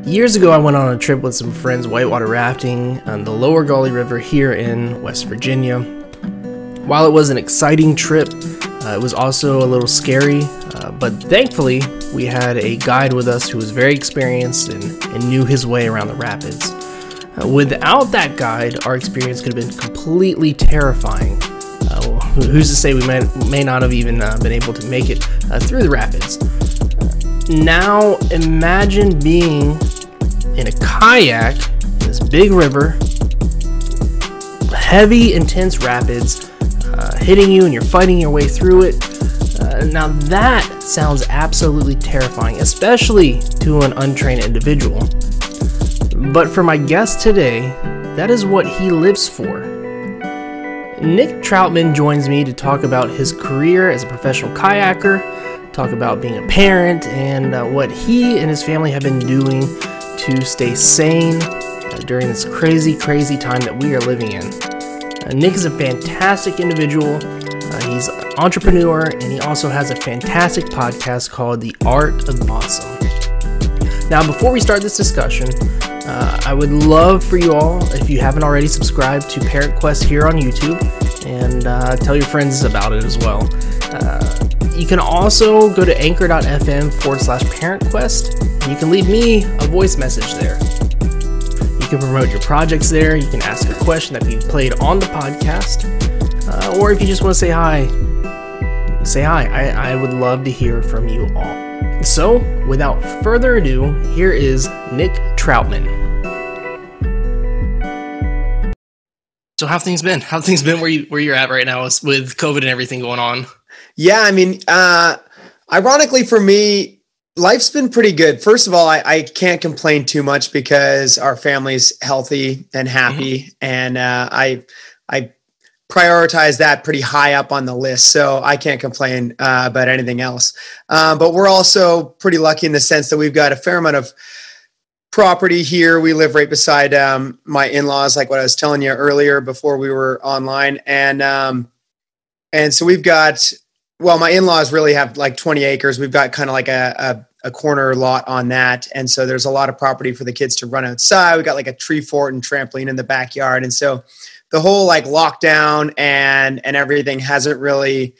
Years ago, I went on a trip with some friends whitewater rafting on the Lower Gauley River here in West Virginia. While it was an exciting trip, it was also a little scary, but thankfully, we had a guide with us who was very experienced and knew his way around the rapids. Without that guide, our experience could have been completely terrifying. Who's to say we may not have even been able to make it through the rapids. Now, imagine being in a kayak in this big river, heavy, intense rapids hitting you, and you're fighting your way through it. Now that sounds absolutely terrifying, especially to an untrained individual. But for my guest today, that is what he lives for. Nick Troutman joins me to talk about his career as a professional kayaker, talk about being a parent, and what he and his family have been doing to stay sane during this crazy time that we are living in. Nick is a fantastic individual. He's an entrepreneur, and he also has a fantastic podcast called The Art of Awesome. Now, before we start this discussion, I would love for you all, if you haven't already, subscribed to Parent Quest here on YouTube, and tell your friends about it as well. You can also go to anchor.fm/parentquest, and you can leave me a voice message there. You can promote your projects there. You can ask a question that we played on the podcast. Or if you just want to say hi, say hi. I would love to hear from you all. So, without further ado, here is Nick Troutman. So, how have things been? How have things been where you're at right now with COVID and everything going on? Yeah, I mean, ironically for me, life's been pretty good. First of all, I can't complain too much because our family's healthy and happy, and I prioritize that pretty high up on the list. So I can't complain about anything else. But we're also pretty lucky in the sense that we've got a fair amount of property here. We live right beside my in-laws, like what I was telling you earlier before we were online. And so we've got, well, my in-laws really have like 20 acres. We've got kind of like a corner lot on that. And so there's a lot of property for the kids to run outside. We got like a tree fort and trampoline in the backyard. And so the whole like lockdown and everything hasn't really,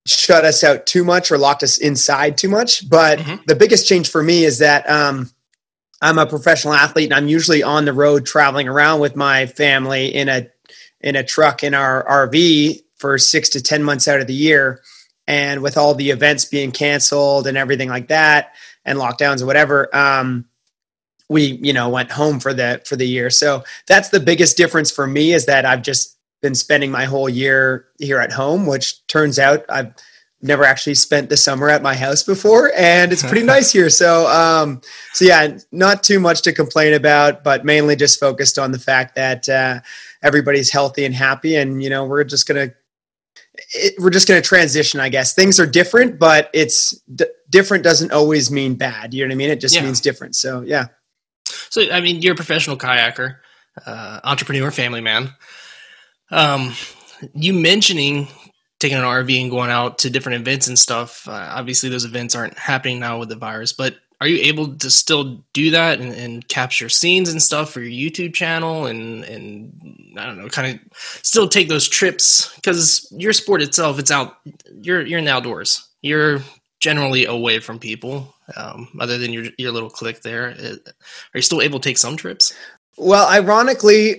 shut us out too much or locked us inside too much. But the biggest change for me is that I'm a professional athlete, and I'm usually on the road traveling around with my family in a truck in our RV for 6 to 10 months out of the year. And with all the events being canceled and everything like that, and lockdowns or whatever, we, went home for the year. So that's the biggest difference for me, is that I've just been spending my whole year here at home, which turns out I've never actually spent the summer at my house before, and it's pretty nice here. So yeah, not too much to complain about, but mainly just focused on the fact that everybody's healthy and happy, and we're just gonna transition, I guess. Things are different, but it's different doesn't always mean bad. You know what I mean? It just means different. So yeah. So, I mean, you're a professional kayaker, entrepreneur, family man. You mentioning taking an RV and going out to different events and stuff. Obviously, those events aren't happening now with the virus, but are you able to still do that and capture scenes and stuff for your YouTube channel and I don't know, kind of still take those trips? Because your sport itself, it's out, you're in the outdoors. You're generally away from people, other than your little clique there. Are you still able to take some trips? Well, ironically,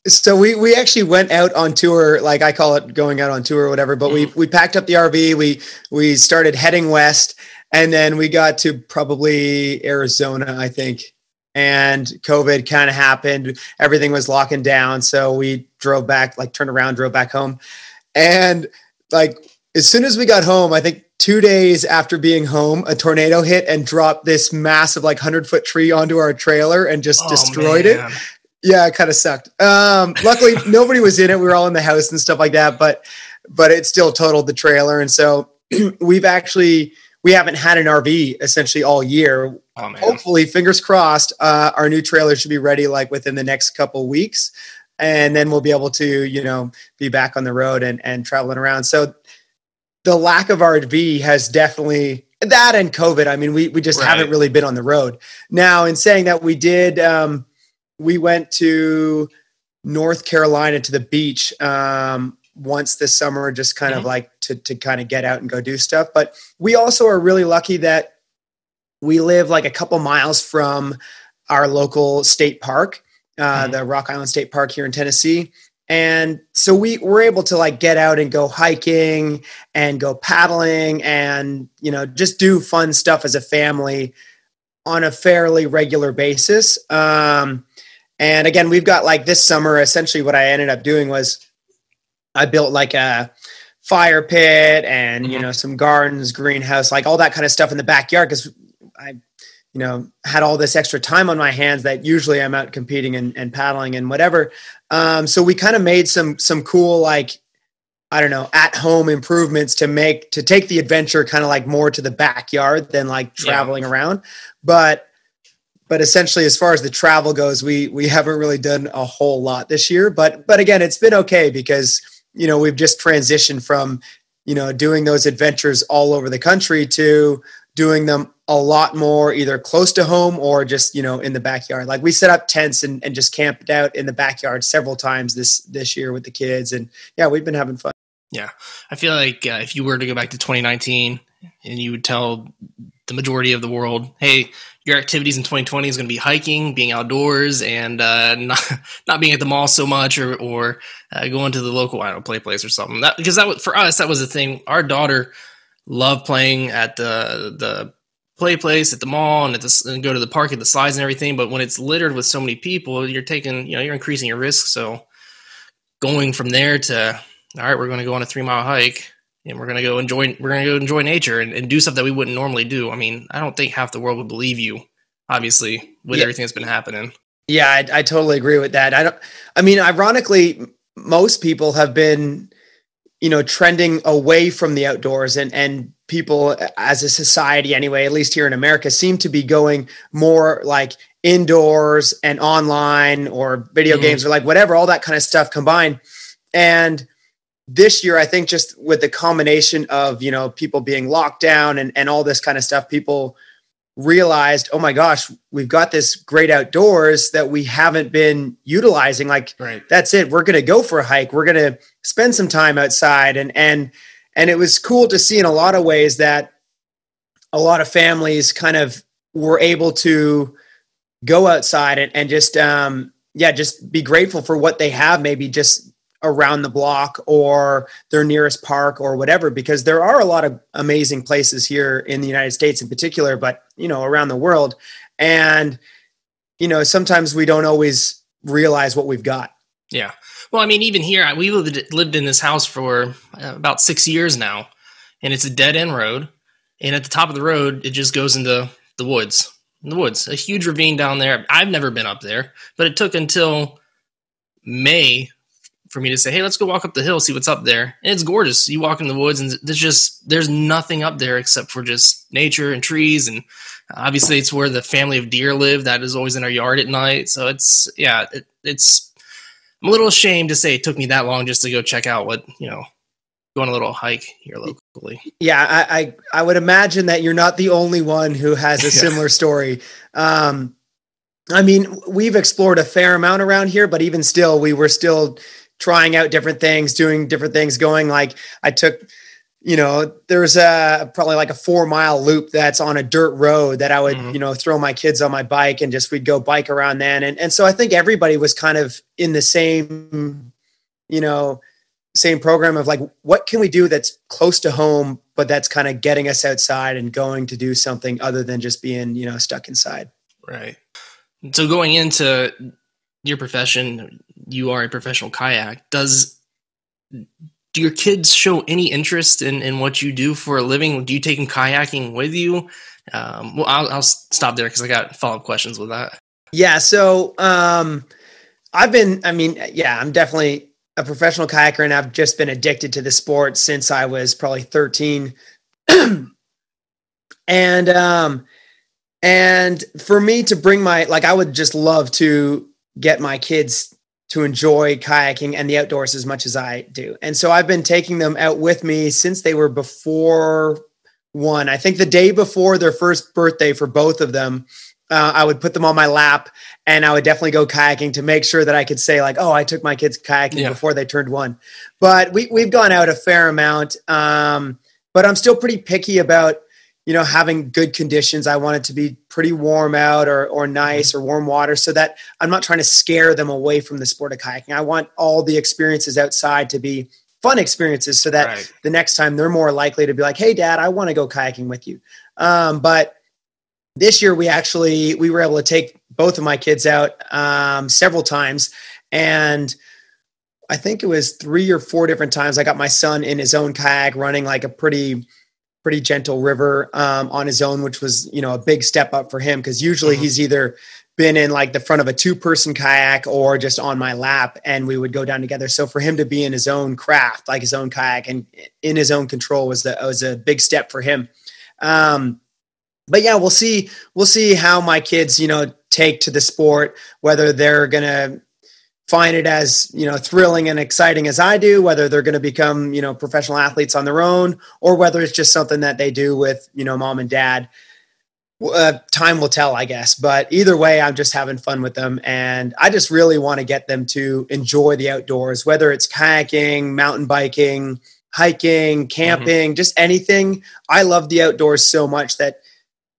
so we actually went out on tour, like I call it going out on tour or whatever, but we packed up the RV, we started heading west, and then we got to probably Arizona, I think. And COVID kind of happened. Everything was locking down. So we drove back, like turned around, drove back home. And like, as soon as we got home, I think 2 days after being home, a tornado hit and dropped this massive, like 100-foot tree onto our trailer and just destroyed it. Yeah, it kind of sucked. Luckily, nobody was in it. We were all in the house and stuff like that, but it still totaled the trailer. And so we haven't had an RV essentially all year. Oh, hopefully, fingers crossed, our new trailer should be ready like within the next couple weeks. And then we'll be able to, be back on the road and traveling around. So the lack of RV has definitely that, and COVID. I mean, we just haven't really been on the road. Now, in saying that, we did, we went to North Carolina to the beach once this summer, just kind of like to kind of get out and go do stuff. But we also are really lucky that we live like a couple miles from our local state park, the Rock Island State Park here in Tennessee. And so we were able to like get out and go hiking and go paddling and, you know, just do fun stuff as a family on a fairly regular basis. And again, we've got like this summer, essentially what I ended up doing was I built like a fire pit and, you know, some gardens, greenhouse, like all that kind of stuff in the backyard. Cause I, you know, had all this extra time on my hands that usually I'm out competing and paddling and whatever. So we kind of made some cool, like, I don't know, at home improvements to take the adventure kind of like more to the backyard than like traveling around. But essentially, as far as the travel goes, we haven't really done a whole lot this year, but again, it's been okay because, you know, we've just transitioned from, you know, doing those adventures all over the country to doing them a lot more either close to home or just, you know, in the backyard. Like we set up tents and just camped out in the backyard several times this year with the kids. And yeah, we've been having fun. Yeah. I feel like if you were to go back to 2019 and you would tell the majority of the world, hey, your activities in 2020 is going to be hiking, being outdoors, and not being at the mall so much, or going to the local, I don't know, play place or something. Because that was, for us, that was the thing. Our daughter loved playing at the play place at the mall and go to the park at the slides and everything. But when it's littered with so many people, you're increasing your risk. So going from there to, all right, we're going to go on a 3-mile hike and we're going to go enjoy nature and do stuff that we wouldn't normally do. I mean, I don't think half the world would believe you, obviously, with everything that's been happening. Yeah, I totally agree with that. Ironically, most people have been, you know, trending away from the outdoors, and people as a society anyway, at least here in America, seem to be going more like indoors and online or video games or like whatever, all that kind of stuff combined. And this year, I think just with the combination of, you know, people being locked down and all this kind of stuff, people realized, oh my gosh, we've got this great outdoors that we haven't been utilizing. Like, that's it. We're going to go for a hike. We're going to spend some time outside. And it was cool to see in a lot of ways that a lot of families kind of were able to go outside and just, just be grateful for what they have, maybe just around the block or their nearest park or whatever, because there are a lot of amazing places here in the United States in particular, but, you know, around the world. And, you know, sometimes we don't always realize what we've got. Yeah. Well, I mean, even here, we lived in this house for about 6 years now, and it's a dead end road. And at the top of the road, it just goes into the woods. A huge ravine down there. I've never been up there, but it took until May for me to say, hey, let's go walk up the hill, see what's up there. And it's gorgeous. You walk in the woods and there's nothing up there except for just nature and trees. And obviously it's where the family of deer live. That is always in our yard at night. So it's I'm a little ashamed to say it took me that long just to go check out what, you know, go on a little hike here locally. Yeah. I would imagine that you're not the only one who has a similar story. I mean, we've explored a fair amount around here, but even still, we were still trying out different things, doing different things, going like I took, you know, there's probably like a 4-mile loop that's on a dirt road that I would, you know, throw my kids on my bike and we'd go bike around then. And so I think everybody was kind of in the same, you know, same program of like, what can we do that's close to home, but that's kind of getting us outside and going to do something other than just being, you know, stuck inside. Right. So going into your profession, you are a professional kayak. Do your kids show any interest in what you do for a living? Do you take them kayaking with you? Well, I'll stop there because I got follow-up questions with that. Yeah. So I'm definitely a professional kayaker, and I've just been addicted to the sport since I was probably 13. And for me to bring I would just love to get my kids to enjoy kayaking and the outdoors as much as I do. And so I've been taking them out with me since they were before one. I think the day before their first birthday for both of them, I would put them on my lap and I would definitely go kayaking to make sure that I could say like, oh, I took my kids kayaking before they turned one. But we've gone out a fair amount. But I'm still pretty picky about, having good conditions. I want it to be pretty warm out or nice or warm water so that I'm not trying to scare them away from the sport of kayaking. I want all the experiences outside to be fun experiences so that the next time they're more likely to be like, hey, Dad, I want to go kayaking with you. But this year we were able to take both of my kids out several times. And I think it was 3 or 4 different times I got my son in his own kayak running like a pretty gentle river on his own, which was, a big step up for him. Cause usually he's either been in like the front of a 2-person kayak or just on my lap and we would go down together. So for him to be in his own craft, like his own kayak and in his own control was a big step for him. But yeah, we'll see how my kids, take to the sport, whether they're going to find it as, thrilling and exciting as I do, whether they're going to become, professional athletes on their own, or whether it's just something that they do with, mom and dad. Time will tell, I guess. But either way, I'm just having fun with them. And I just really want to get them to enjoy the outdoors, whether it's kayaking, mountain biking, hiking, camping, just anything. I love the outdoors so much that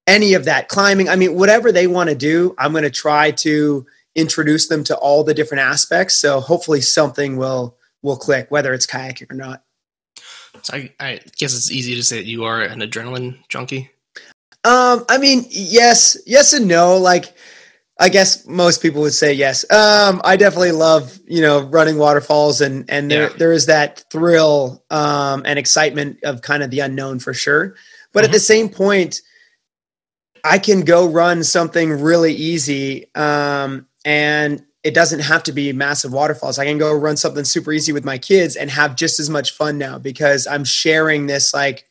any of that, climbing, whatever they want to do, I'm going to try to introduce them to all the different aspects. So hopefully something will click, whether it's kayaking or not. So I guess it's easy to say that you are an adrenaline junkie. Yes and no. Like, I guess most people would say yes. I definitely love, running waterfalls and there is that thrill, and excitement of kind of the unknown for sure. But at the same point, I can go run something really easy. And it doesn't have to be massive waterfalls. I can go run something super easy with my kids and have just as much fun now because I'm sharing this, like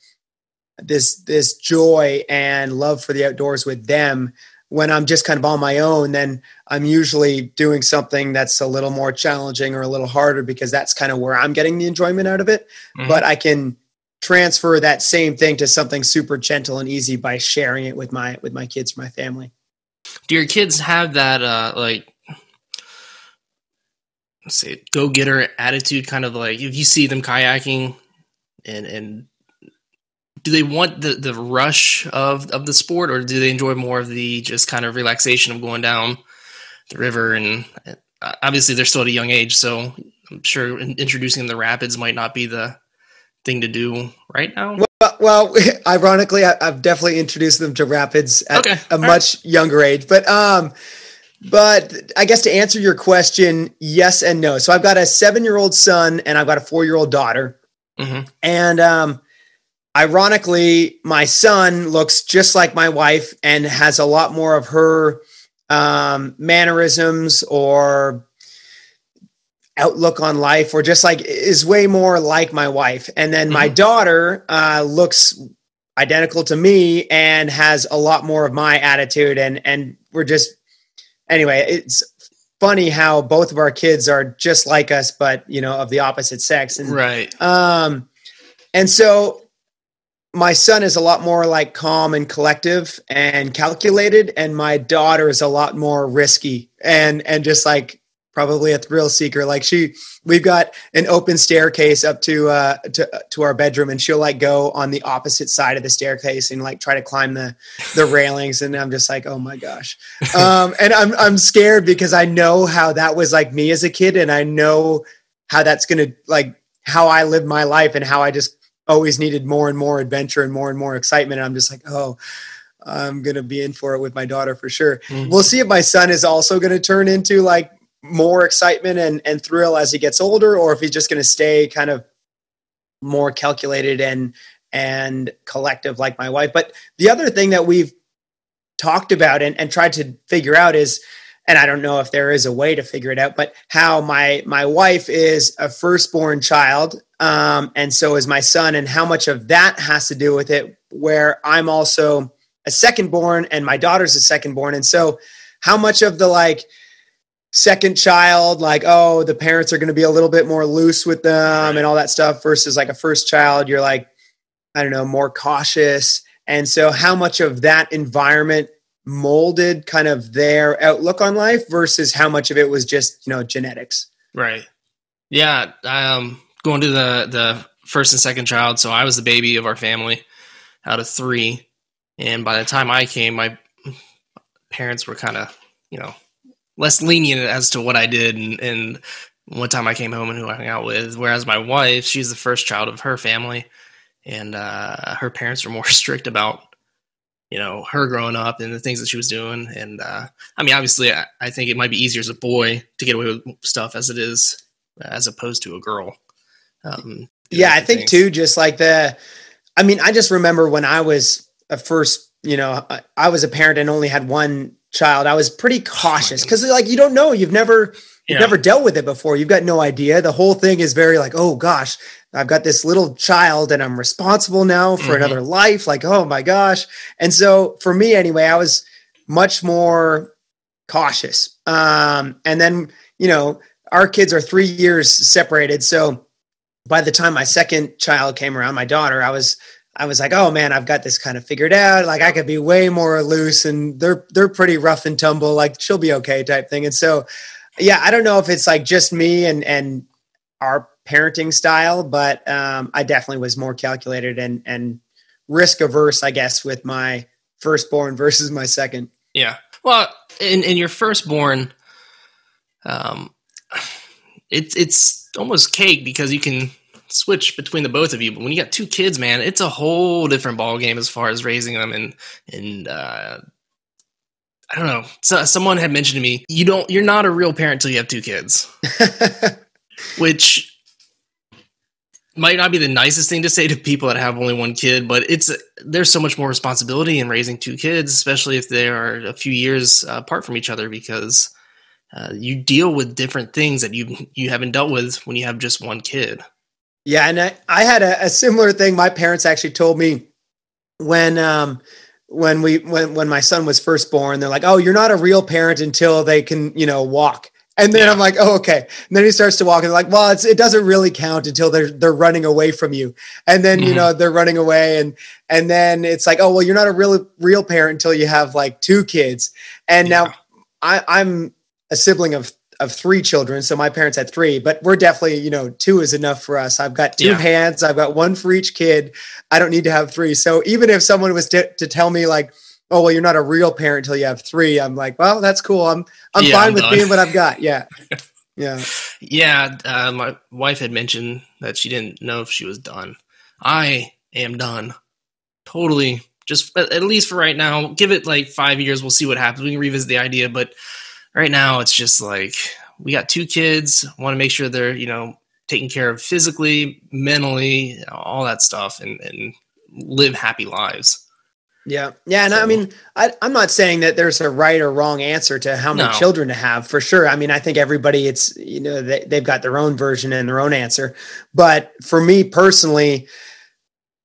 this joy and love for the outdoors with them. When I'm just kind of on my own, then I'm usually doing something that's a little more challenging or a little harder because that's kind of where I'm getting the enjoyment out of it. But I can transfer that same thing to something super gentle and easy by sharing it with my kids or my family. Do your kids have that, let's say, go-getter attitude, kind of like if you see them kayaking and do they want the rush of the sport, or do they enjoy more of the just kind of relaxation of going down the river? And obviously they're still at a young age, so I'm sure introducing them to rapids might not be the thing to do right now. Well, ironically, I've definitely introduced them to rapids at a much younger age. But I guess to answer your question, yes and no. So I've got a 7-year-old son and I've got a 4-year-old daughter. And ironically, my son looks just like my wife and has a lot more of her mannerisms or outlook on life, or just like is way more like my wife. And then my daughter looks identical to me and has a lot more of my attitude. And we're just, anyway, it's funny how both of our kids are just like us, but of the opposite sex. And, and so my son is a lot more like calm and collective and calculated. And my daughter is a lot more risky and just like, probably a thrill seeker. Like we've got an open staircase up to our bedroom, and she'll like go on the opposite side of the staircase and like try to climb the railings. And I'm just like, oh my gosh. And I'm scared because I know how that was like me as a kid. And I know how that's going to like how I lived my life and how I just always needed more and more adventure and more excitement. And I'm just like, oh, I'm going to be in for it with my daughter for sure. We'll see if my son is also going to turn into like more excitement and thrill as he gets older, or if he's just going to stay kind of more calculated and collective like my wife. But the other thing that we've talked about and tried to figure out is, and I don't know if there is a way to figure it out, but how my wife is a firstborn child. And so is my son, and how much of that has to do with it, where I'm also a secondborn and my daughter's a secondborn. And so how much of the like second child, like, oh, the parents are going to be a little bit more loose with them and all that stuff, versus like a first child, you're like, I don't know, more cautious. And so how much of that environment molded kind of their outlook on life versus how much of it was just, genetics? Right. Yeah. Going to the first and second child. So I was the baby of our family out of three. And by the time I came, my parents were kind of, less lenient as to what I did and what time I came home and who I hung out with. Whereas my wife, she's the first child of her family. And her parents were more strict about, her growing up and the things that she was doing. And obviously, I think it might be easier as a boy to get away with stuff as it is, as opposed to a girl. Yeah, I think too, just like I just remember when I was I was a parent and only had one child, I was pretty cautious because you don't know, you've never dealt with it before. You've got no idea. The whole thing is very like, oh gosh, I've got this little child and I'm responsible now for another life. Like, oh my gosh. And so for me anyway, I was much more cautious. And then, our kids are 3 years separated. So by the time my second child came around, my daughter, I was like, oh man, I've got this kind of figured out. Like I could be way more loose and they're pretty rough and tumble. Like she'll be okay type thing. And so, yeah, I don't know if it's like just me and our parenting style, but I definitely was more calculated and risk averse, I guess, with my firstborn versus my second. Yeah. Well, in your firstborn, it's almost cake because you can switch between the both of you. But when you got two kids, man, it's a whole different ball game as far as raising them. And I don't know. So someone had mentioned to me, you're not a real parent until you have two kids, which might not be the nicest thing to say to people that have only one kid, but there's so much more responsibility in raising two kids, especially if they are a few years apart from each other, because you deal with different things that you haven't dealt with when you have just one kid. Yeah. And I had a similar thing. My parents actually told me when my son was first born, they're like, oh, you're not a real parent until they can, walk. And then I'm like, oh, okay. And then he starts to walk and they're like, well, it doesn't really count until they're running away from you. And then, they're running away. And then it's like, oh, well, you're not a real parent until you have like two kids. And now I'm a sibling of three children. So my parents had three, but we're definitely, two is enough for us. I've got two hands. I've got one for each kid. I don't need to have three. So even if someone was to tell me like, oh, well, you're not a real parent until you have three, I'm like, well, that's cool. I'm fine with being what I've got. Yeah. Yeah. Yeah. My wife had mentioned that she didn't know if she was done. I am done. Totally. Just at least for right now, give it like 5 years. We'll see what happens. We can revisit the idea, but right now it's just like, we got two kids, want to make sure they're, taken care of physically, mentally, all that stuff, and live happy lives. Yeah. Yeah. And so, I'm not saying that there's a right or wrong answer to how many children to have, for sure. I think everybody, it's, they've got their own version and their own answer. But for me personally,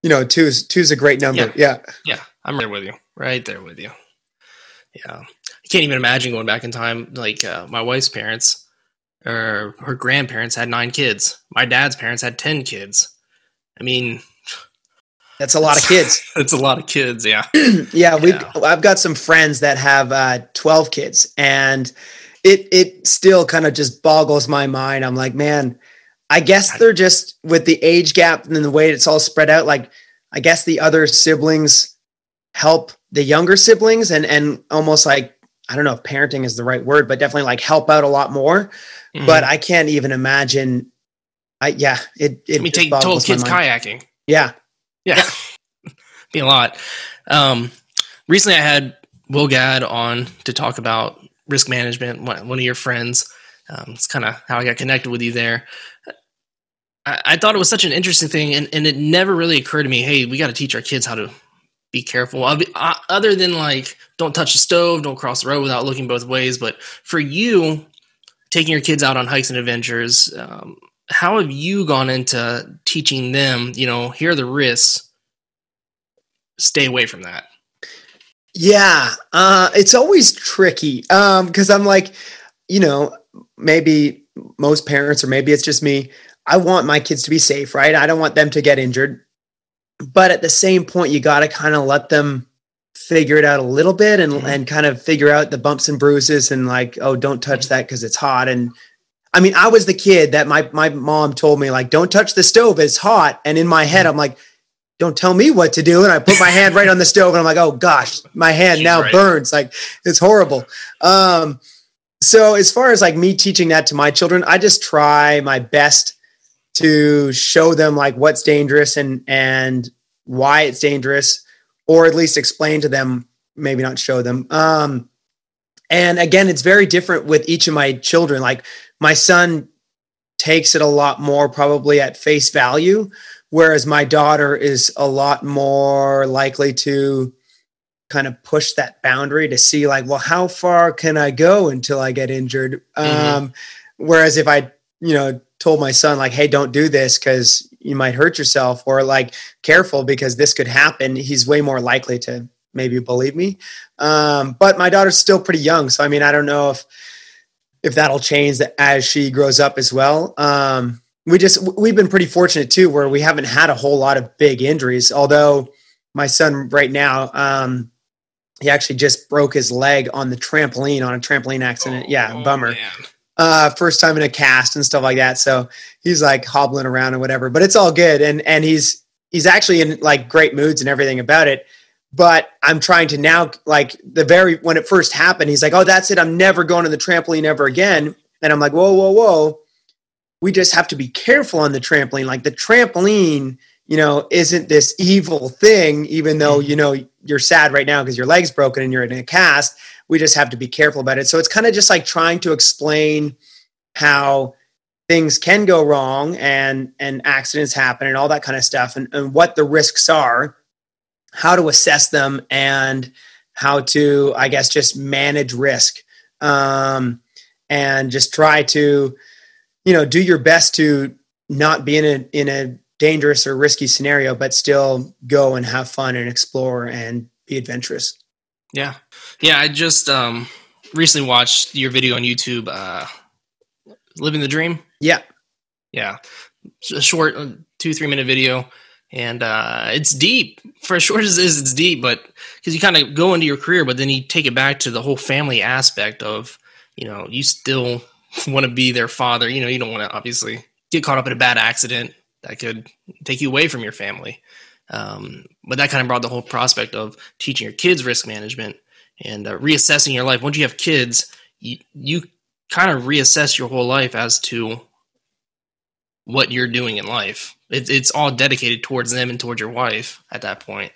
two's a great number. Yeah. Yeah. I'm right there with you. Yeah. I can't even imagine going back in time. Like my wife's parents or her grandparents had 9 kids. My dad's parents had 10 kids. That's a lot of kids. It's a lot of kids. Yeah. Yeah. I've got some friends that have 12 kids, and it still kind of just boggles my mind. I'm like, man, I guess they're just, with the age gap and the way it's all spread out, like, I guess the other siblings help the younger siblings and almost like, I don't know if parenting is the right word, but definitely like help out a lot more. Mm-hmm. But I can't even imagine. Take 12 kids kayaking. Yeah. Yeah. Be a lot. Recently I had Will Gadd on to talk about risk management, one of your friends. It's kind of how I got connected with you there. I thought it was such an interesting thing, and it never really occurred to me, hey, we got to teach our kids how to be careful. Other than like, don't touch the stove, don't cross the road without looking both ways. But for you, taking your kids out on hikes and adventures, how have you gone into teaching them, here are the risks, stay away from that? Yeah. It's always tricky. Cause I'm like, you know, maybe most parents, or maybe it's just me, I want my kids to be safe, right? I don't want them to get injured. But at the same point, you got to kind of let them figure it out a little bit, and kind of figure out the bumps and bruises, and like, oh, don't touch that because it's hot. And I mean, I was the kid that my mom told me, like, don't touch the stove, it's hot. And in my head, I'm like, don't tell me what to do. And I put my hand right on the stove, and I'm like, oh gosh, my hand now burns. Like, it's horrible. So as far as like me teaching that to my children, I just try my best to show them like what's dangerous and why it's dangerous, or at least explain to them, maybe not show them. And again, it's very different with each of my children. Like, my son takes it a lot more probably at face value, whereas my daughter is a lot more likely to kind of push that boundary to see like, well, how far can I go until I get injured? Whereas if I, told my son like, hey, don't do this because you might hurt yourself, or like, careful because this could happen, he's way more likely to maybe believe me. But my daughter's still pretty young. So, I mean, I don't know if that'll change as she grows up as well. We've been pretty fortunate too, where we haven't had a whole lot of big injuries. Although my son right now, he actually just broke his leg on a trampoline accident. Bummer. Man. First time in a cast and stuff like that. So he's like hobbling around and whatever, but it's all good. And he's actually in like great moods and everything about it. But I'm trying to now, like, when it first happened, he's like, oh, that's it, I'm never going to the trampoline ever again. And I'm like, whoa. We just have to be careful on the trampoline. Like, the trampoline, isn't this evil thing, even though, you're sad right now because your leg's broken and you're in a cast. We just have to be careful about it. So it's kind of just like trying to explain how things can go wrong and accidents happen and all that kind of stuff, and what the risks are, how to assess them, and how to, I guess, just manage risk, and just try to, do your best to not be in a dangerous or risky scenario, but still go and have fun and explore and be adventurous. Yeah. I just recently watched your video on YouTube, Living the Dream. Yeah. It's a short 2-3 minute video. And it's deep. For as short as it is, it's deep, but because you kind of go into your career, but then you take it back to the whole family aspect of, you still want to be their father. You don't want to obviously get caught up in a bad accident that could take you away from your family. But that kind of brought the whole prospect of teaching your kids risk management and reassessing your life. Once you have kids, you kind of reassess your whole life as to what you're doing in life. It's all dedicated towards them and towards your wife at that point.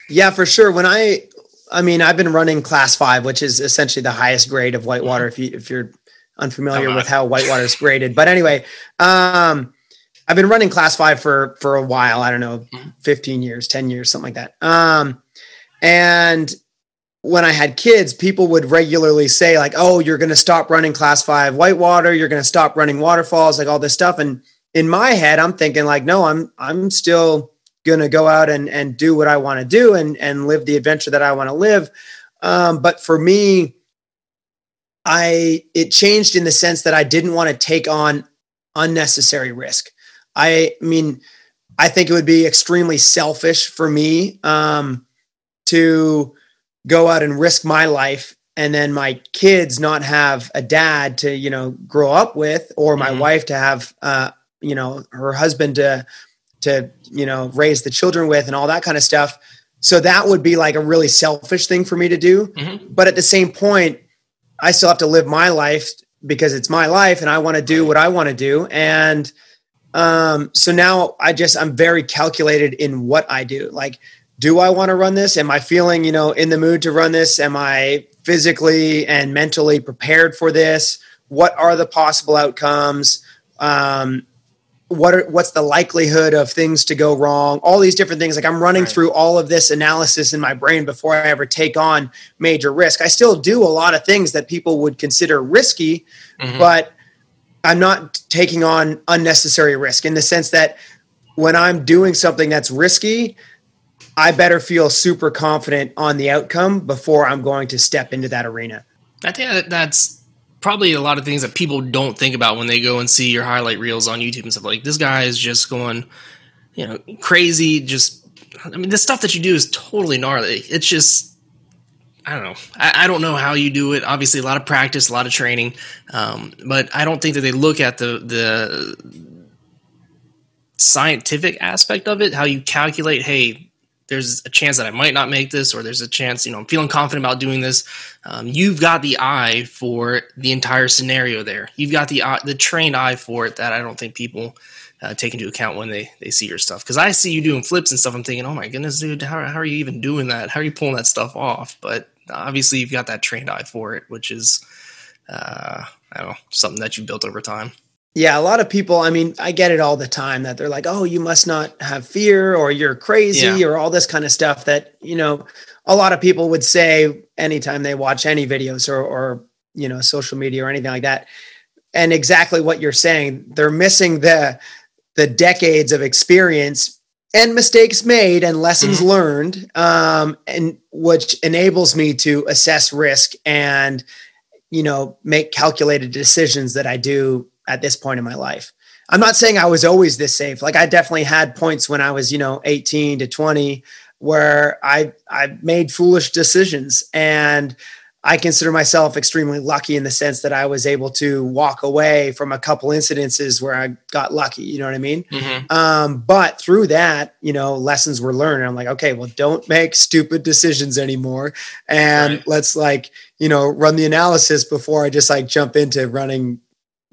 Yeah, for sure. When I've been running Class 5, which is essentially the highest grade of whitewater. If you're unfamiliar with how whitewater is graded, but anyway, I've been running Class 5 for a while. I don't know, 15 years, 10 years, something like that. And when I had kids, people would regularly say like, oh, you're going to stop running Class 5 whitewater. You're going to stop running waterfalls, like all this stuff. And in my head, I'm thinking like, no, I'm still going to go out and do what I want to do and live the adventure that I want to live. But for me, it changed in the sense that I didn't want to take on unnecessary risk. I think it would be extremely selfish for me to go out and risk my life and then my kids not have a dad to, grow up with, or my wife to have, her husband to raise the children with and all that kind of stuff. So that would be like a really selfish thing for me to do. Mm-hmm. But at the same point, I still have to live my life because it's my life and I want to do what I want to do. And so now I'm very calculated in what I do. Like, do I want to run this? Am I feeling, in the mood to run this? Am I physically and mentally prepared for this? What are the possible outcomes? What's the likelihood of things to go wrong? All these different things. Like, I'm running through all of this analysis in my brain before I ever take on major risk. I still do a lot of things that people would consider risky, but I'm not taking on unnecessary risk, in the sense that when I'm doing something that's risky, I better feel super confident on the outcome before I'm going to step into that arena. I think that's probably a lot of things that people don't think about when they go and see your highlight reels on YouTube and stuff. Like, this guy is just going, crazy. The stuff that you do is totally gnarly. It's just, I don't know. I don't know how you do it. Obviously, a lot of practice, a lot of training. But I don't think that they look at the scientific aspect of it, how you calculate, hey, there's a chance that I might not make this, or there's a chance, I'm feeling confident about doing this. You've got the eye for the entire scenario there. You've got the trained eye for it that I don't think people take into account when they see your stuff. Because I see you doing flips and stuff. I'm thinking, oh my goodness, dude, how are you even doing that? How are you pulling that stuff off? But obviously you've got that trained eye for it, which is, I don't know, something that you built over time. Yeah, a lot of people, I get it all the time that they're like, oh, you must not have fear, or you're crazy, or all this kind of stuff that, a lot of people would say anytime they watch any videos or social media or anything like that. And exactly what you're saying, they're missing the decades of experience and mistakes made and lessons learned, and which enables me to assess risk and, make calculated decisions that I do at this point in my life. I'm not saying I was always this safe. Like, I definitely had points when I was, 18 to 20 where I made foolish decisions, and I consider myself extremely lucky in the sense that I was able to walk away from a couple incidences where I got lucky. You know what I mean? But through that, lessons were learned. I'm like, okay, well, don't make stupid decisions anymore. And let's run the analysis before I just jump into running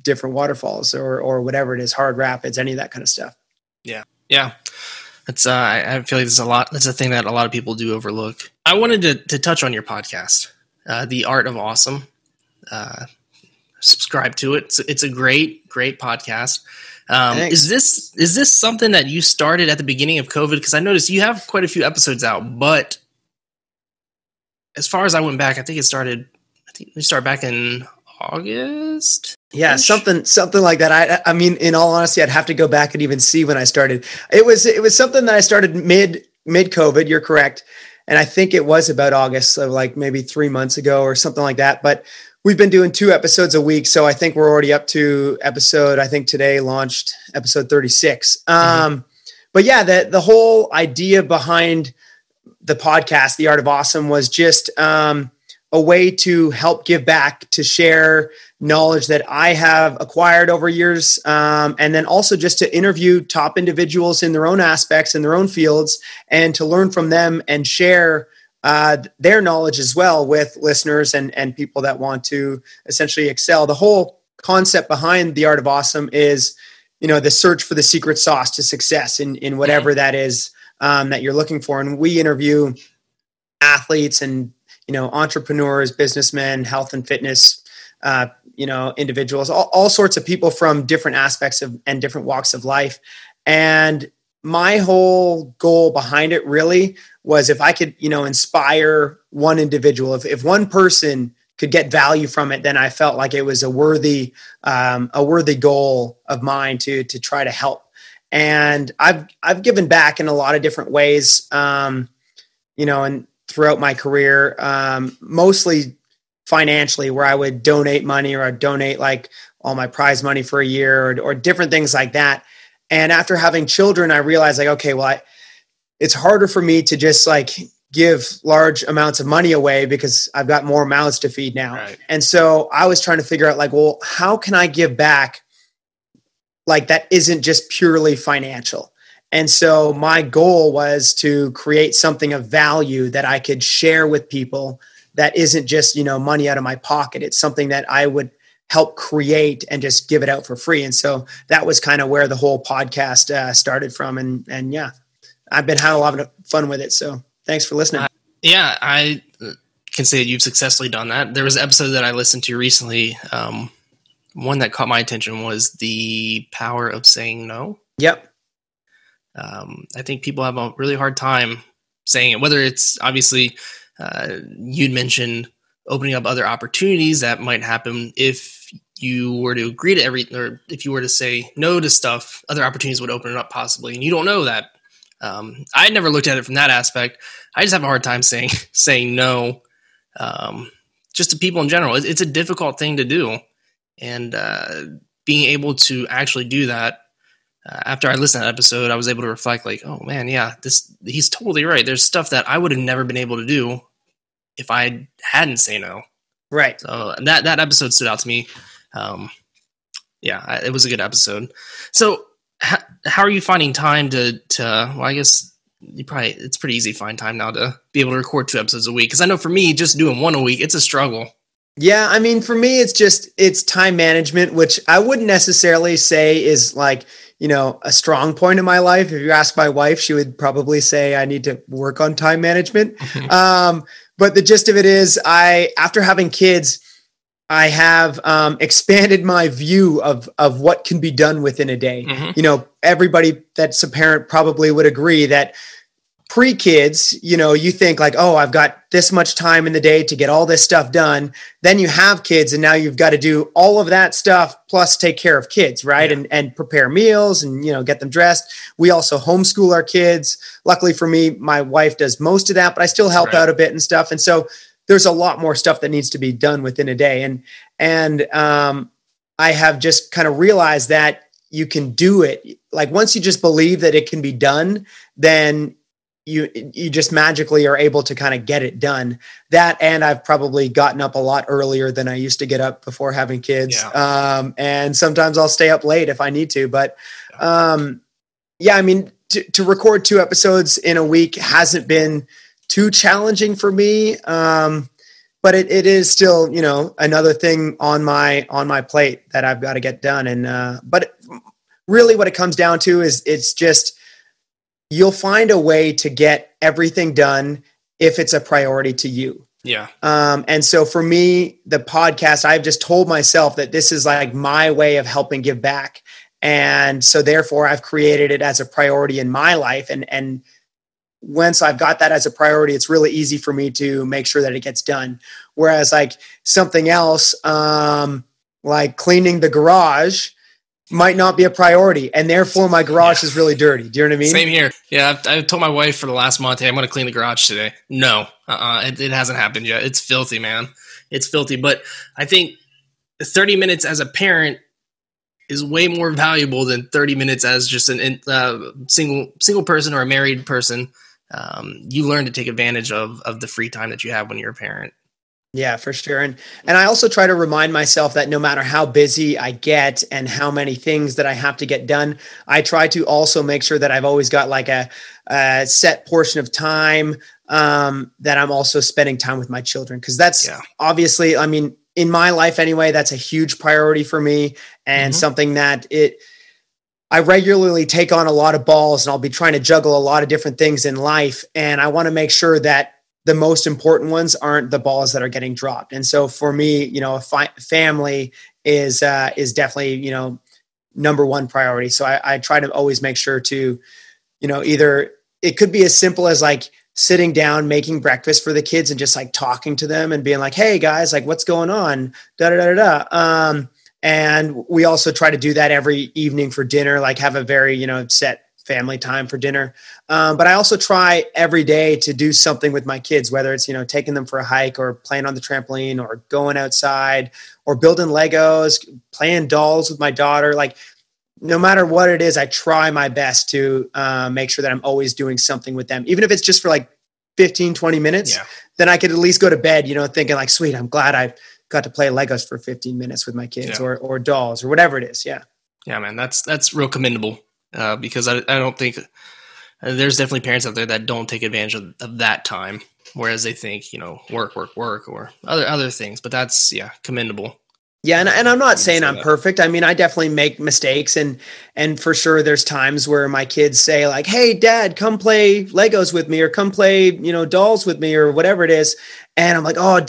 different waterfalls or whatever it is, hard rapids, any of that kind of stuff. Yeah. It's I feel like there's a lot. That's a thing that a lot of people do overlook. I wanted to touch on your podcast, The Art of Awesome. Subscribe to it. It's a great podcast. Is this something that you started at the beginning of COVID? Because I noticed you have quite a few episodes out, but as far as I went back, I think we started back in August. Yeah, something like that. I mean, in all honesty, I'd have to go back and even see when I started. It was something that I started mid COVID. You're correct, and I think it was about August, so maybe 3 months ago or something like that. But we've been doing 2 episodes a week, so I think we're already up to episode. I think today launched episode 36. But yeah, the whole idea behind the podcast, The Art of Awesome, was just a way to help give back, to share knowledge that I have acquired over years. And then also just to interview top individuals in their own aspects, in their own fields, and to learn from them and share their knowledge as well with listeners and people that want to essentially excel. The whole concept behind The Art of Awesome is, the search for the secret sauce to success in whatever that is that you're looking for. And we interview athletes and entrepreneurs, businessmen, health and fitness, individuals, all sorts of people from different aspects of and different walks of life. And my whole goal behind it really was, if I could, inspire one individual, if one person could get value from it, then I felt like it was a worthy goal of mine to try to help. And I've given back in a lot of different ways, and throughout my career, mostly financially, where I would donate money, or I'd donate all my prize money for a year, or different things like that. And after having children, I realized okay, well, it's harder for me to just give large amounts of money away because I've got more mouths to feed now. Right. And so I was trying to figure out well, how can I give back that isn't just purely financial? And so my goal was to create something of value that I could share with people that isn't just, money out of my pocket. It's something that I would help create and just give it out for free. And so that was kind of where the whole podcast started from. And yeah, I've been having a lot of fun with it. So thanks for listening. Yeah, I can say that you've successfully done that. There was an episode that I listened to recently. One that caught my attention was the power of saying no. Yep. I think people have a really hard time saying it, whether it's obviously you'd mentioned opening up other opportunities that might happen if you were to agree to or if you were to say no to stuff, other opportunities would open it up possibly. And you don't know that. I never looked at it from that aspect. I just have a hard time saying no just to people in general. It's a difficult thing to do. And being able to actually do that, after I listened to that episode, I was able to reflect like, oh man, yeah, he's totally right. There's stuff that I would have never been able to do if I hadn't say no. Right. So that episode stood out to me. It was a good episode. So how are you finding time to well, I guess it's pretty easy to find time now to be able to record 2 episodes a week. Cause I know for me, just doing 1 a week, it's a struggle. Yeah. I mean, for me, it's time management, which I wouldn't necessarily say is like, a strong point in my life. If you ask my wife, she would probably say I need to work on time management. But the gist of it is after having kids, I have expanded my view of what can be done within a day. Mm-hmm. Everybody that's a parent probably would agree that pre-kids, you think like, oh, I've got this much time in the day to get all this stuff done. Then you have kids and now you've got to do all of that stuff plus take care of kids, right? Yeah. And prepare meals and, get them dressed. We also homeschool our kids. Luckily for me, my wife does most of that, but I still help out a bit and stuff. And so there's a lot more stuff that needs to be done within a day. And I have just kind of realized that you can do it. Like once you just believe that it can be done, then you just magically are able to kind of get it done. That, and I've probably gotten up a lot earlier than I used to get up before having kids. Yeah. And sometimes I'll stay up late if I need to, but I mean, to record 2 episodes in a week hasn't been too challenging for me. But it is still, another thing on my plate that I've got to get done. And, but really what it comes down to is it's just, you'll find a way to get everything done if it's a priority to you. Yeah. And so for me, the podcast, I've just told myself that this is like my way of helping give back. And so therefore I've created it as a priority in my life. And once I've got that as a priority, it's really easy for me to make sure that it gets done. Whereas like something else, like cleaning the garage might not be a priority, and therefore my garage is really dirty. Do you know what I mean? Same here. Yeah, I've told my wife for the last month, hey, I'm going to clean the garage today. No, it hasn't happened yet. It's filthy, man. It's filthy. But I think 30 minutes as a parent is way more valuable than 30 minutes as just a single person or a married person. You learn to take advantage of the free time that you have when you're a parent. Yeah, for sure. And I also try to remind myself that no matter how busy I get and how many things that I have to get done, I try to also make sure that I've always got like a set portion of time that I'm also spending time with my children. Because that's obviously, I mean, in my life anyway, that's a huge priority for me and something that I regularly take on a lot of balls and I'll be trying to juggle a lot of different things in life. And I want to make sure that the most important ones aren't the balls that are getting dropped. And so for me, family is definitely, number one priority. So I try to always make sure to, either it could be as simple as like sitting down, making breakfast for the kids and just like talking to them and being like, hey guys, like what's going on? And we also try to do that every evening for dinner, like have a very, set family time for dinner. But I also try every day to do something with my kids, whether it's, taking them for a hike or playing on the trampoline or going outside or building Legos, playing dolls with my daughter. Like no matter what it is, I try my best to make sure that I'm always doing something with them. Even if it's just for like 15, 20 minutes, then I could at least go to bed, thinking like, sweet, I'm glad I got to play Legos for 15 minutes with my kids or dolls or whatever it is. Yeah. Yeah, man, that's real commendable. Because I don't think there's definitely parents out there that don't take advantage of that time, whereas they think, work or other things, but that's commendable. Yeah. And I'm not saying I'm perfect. I mean, I definitely make mistakes and for sure there's times where my kids say like, hey dad, come play Legos with me or come play, dolls with me or whatever it is. And I'm like, oh,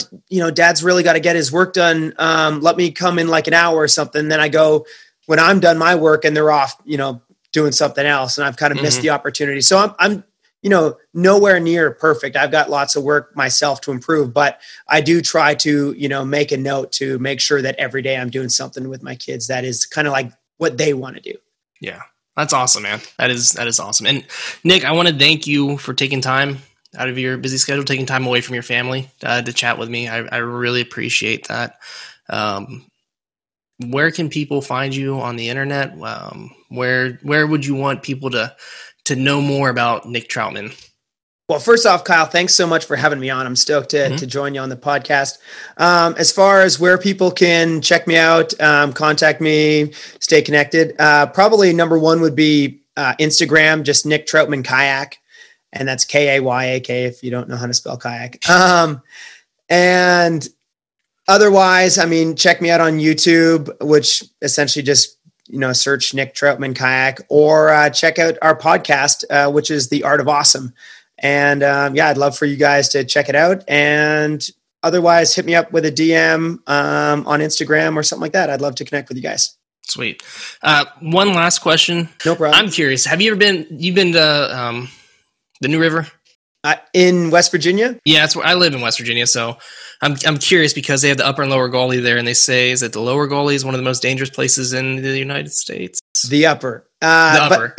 dad's really got to get his work done. Let me come in like an hour or something. Then I go when I'm done my work and they're off, doing something else. And I've kind of missed the opportunity. So I'm, nowhere near perfect. I've got lots of work myself to improve, but I do try to, make a note to make sure that every day I'm doing something with my kids that is kind of like what they want to do. Yeah. That's awesome, man. That is awesome. And Nick, I want to thank you for taking time out of your busy schedule, taking time away from your family to chat with me. I really appreciate that. Where can people find you on the internet? Where would you want people to know more about Nick Troutman? Well, first off, Kyle, thanks so much for having me on. I'm stoked to join you on the podcast. As far as where people can check me out, contact me, stay connected, probably number one would be Instagram, just Nick Troutman Kayak. And that's Kayyak if you don't know how to spell kayak. And otherwise, I mean, check me out on YouTube, which essentially just, search Nick Troutman Kayak, or check out our podcast, which is The Art of Awesome. And I'd love for you guys to check it out. And otherwise, hit me up with a DM on Instagram or something like that. I'd love to connect with you guys. Sweet. One last question. No problem. I'm curious. Have you ever been to the New River? In West Virginia? Yeah, that's where I live in West Virginia. So I'm curious because they have the upper and lower Gauley there, and they say is that the lower Gauley is one of the most dangerous places in the United States. The upper. I've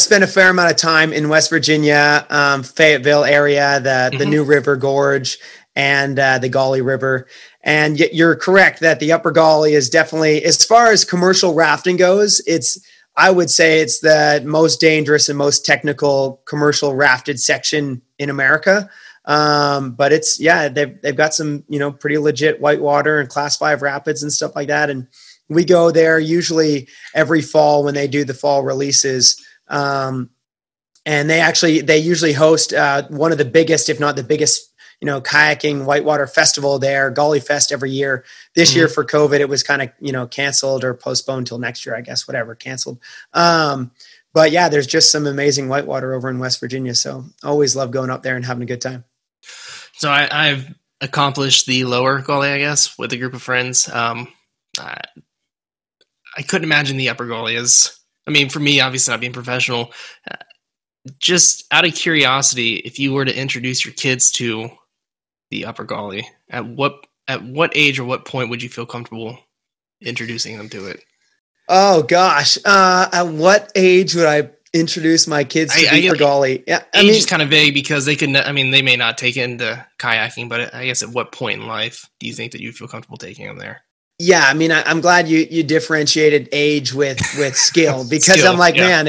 spent a fair amount of time in West Virginia, Fayetteville area, the New River Gorge, and the Gauley River. And you're correct that the upper Gauley is definitely, as far as commercial rafting goes, I would say it's the most dangerous and most technical commercial rafted section in America. But they've got some, pretty legit whitewater and class 5 rapids and stuff like that. And we go there usually every fall when they do the fall releases. And they usually host one of the biggest, if not the biggest, kayaking whitewater festival there, Gauley Fest, every year. This year for COVID, it was kind of, canceled or postponed till next year, I guess, whatever, canceled. But yeah, there's just some amazing whitewater over in West Virginia. So always love going up there and having a good time. So I've accomplished the lower Gauley, I guess, with a group of friends. I couldn't imagine the upper Gauley for me, obviously not being professional, just out of curiosity, if you were to introduce your kids to the upper Gauley, at what age or what point would you feel comfortable introducing them to it? Oh gosh. At what age would I introduce my kids to the upper Gauley? Yeah. Age is kind of vague because they may not take into kayaking, but I guess at what point in life do you think that you'd feel comfortable taking them there? Yeah, I'm glad you differentiated age with skill, because skill, I'm like, man,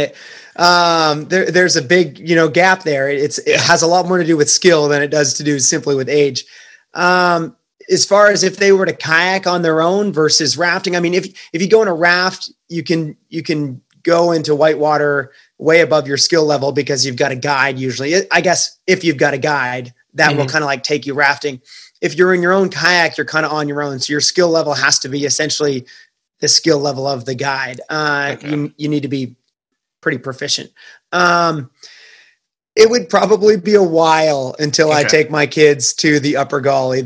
there's a big gap there. It has a lot more to do with skill than it does to do simply with age. As far as if they were to kayak on their own versus rafting, if you go in a raft, you can go into whitewater way above your skill level because you've got a guide. Usually, I guess if you've got a guide, that will kind of like take you rafting. If you're in your own kayak, you're kind of on your own. So your skill level has to be essentially the skill level of the guide. You need to be pretty proficient. It would probably be a while until I take my kids to the upper Gauley.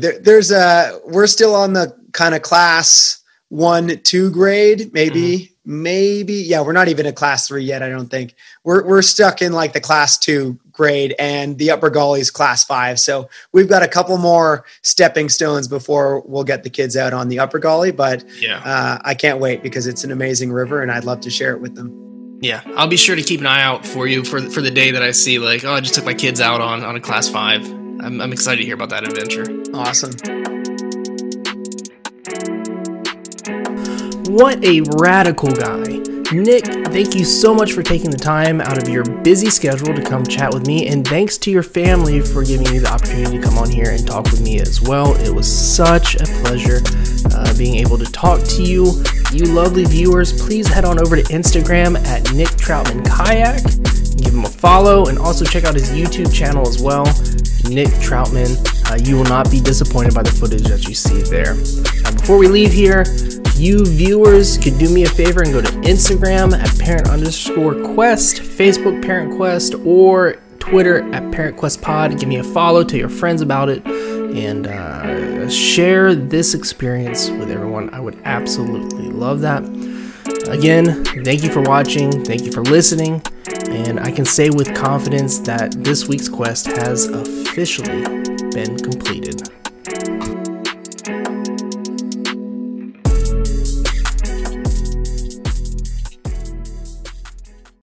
We're still on the kind of class 1-2 grade, maybe. Yeah, we're not even at class 3 yet. I don't think we're stuck in like the class 2 grade, and the upper Gauley is class 5. So we've got a couple more stepping stones before we'll get the kids out on the upper Gauley. But I can't wait because it's an amazing river and I'd love to share it with them. Yeah, I'll be sure to keep an eye out for you for the day that I see like, I just took my kids out on a class 5. I'm excited to hear about that adventure. Awesome. What a radical guy. Nick, thank you so much for taking the time out of your busy schedule to come chat with me, and thanks to your family for giving me the opportunity to come on here and talk with me as well. It was such a pleasure being able to talk to you. You lovely viewers, please head on over to Instagram at Nick Troutman Kayak. Give him a follow, and also check out his YouTube channel as well, Nick Troutman. You will not be disappointed by the footage that you see there. Before we leave here, you viewers could do me a favor and go to Instagram at parent_quest, Facebook Parent Quest, or Twitter at ParentQuestPod. Give me a follow, tell your friends about it, and share this experience with everyone. I would absolutely love that. Again, thank you for watching, thank you for listening, and I can say with confidence that this week's quest has officially been completed.